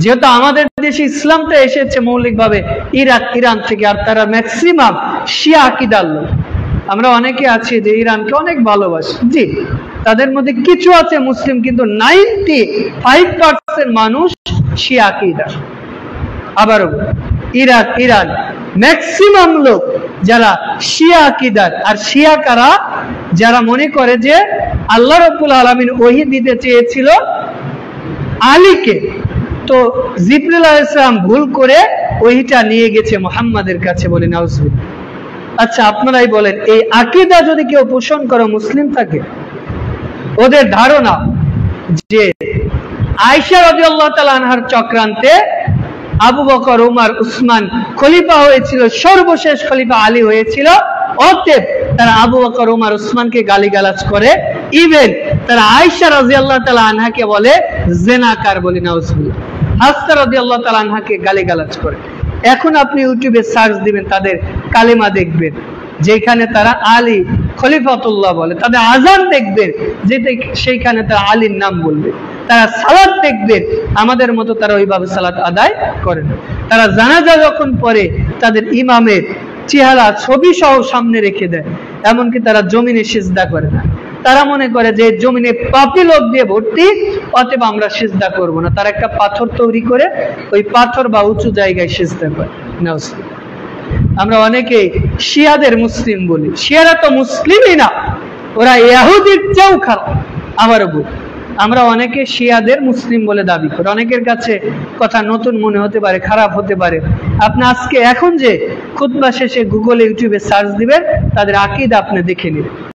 যেহেতু আমাদের দেশে ইসলামটা এসেছে মৌলিকভাবে ইরাক ইরান থেকে, আর তারা ম্যাক্সিমাম শিয়া আকীদার লোক। আমরা অনেকে আছি যে ইরানকে অনেক ভালোবাসি, জি তাদের মধ্যে কিছু আছে মুসলিম, কিন্তু 95% মানুষ শিয়া আকীদার। আবারও ইরাক ইরান ম্যাক্সিমাম লোক যারা শিয়া আকীদার। আর শিয়া কারা? যারা মনে করে যে আল্লাহ রাব্বুল আলামিন ওহী দিতে চেয়েছিল আলীকে, তো জিবরিল আলাইহিস সালাম ভুল করে ওহীটা নিয়ে গেছে মুহাম্মাদের কাছে, বলে নাউজুবিল্লাহ। আচ্ছা আপনারাই বলেন, এই আকীদা যদি কেউ পোষণ করে মুসলিম থাকে? ওদের ধারণা যে আয়েশা রাদিয়াল্লাহু তাআলা আনহার চক্রান্তে আবু বকর, উমর, উসমান খলিফা হয়েছিল, সর্বশেষ খলিফা আলী হয়েছিল। অতএব তারা আবু বকর, উমর, উসমানকে গালিগালাজ করে, ইভেন তারা আয়েশা রাদিয়াল্লাহু তাআলা আনহাকে বলে জিনাকার, বলি নাউজুবিল্লাহ। হাফসা রাদিয়াল্লাহু তাআলা আনহাকে গালিগালাজ করে। এখন আপনি ইউটিউবে সার্চ দিবেন, তাদের কালেমা দেখবেন যেখানে তারা আলী খলিফাতুল্লাহ বলে, তাদের আজান দেখবেন যেটা সেইখানে তারা আলীর নাম বলবে। তারা সালাত দেখবেন আমাদের মতো তারা ওইভাবে সালাত আদায় করে না। তারা জানাজা যখন পড়ে তাদের ইমামের চেহারা ছবি সহ সামনে রেখে দেয়, এমনকি তারা জমিনে সিজদা করে না। তারা মনে করে যে জমিনে পাপী লোক দিয়ে ভর্তি, অতএব আমরা সিজদা করব না। তারা একটা পাথর তৈরি করে ওই পাথর বা উঁচু জায়গায় সিজদা করে। আমরা অনেকে শিয়াদের মুসলিম বলি, শিয়ারা তো মুসলিমই না, ওরা ইহুদির চেয়েও খারাপ। আবারও বলি, আমরা অনেকে শিয়াদের মুসলিম বলে দাবি করি। অনেকের কাছে কথা নতুন মনে হতে পারে, খারাপ হতে পারে। আপনি আজকে এখন যে খুতবা শেষে গুগলে, ইউটিউবে সার্চ দিবেন, তাদের আকীদা আপনি দেখে নেবেন।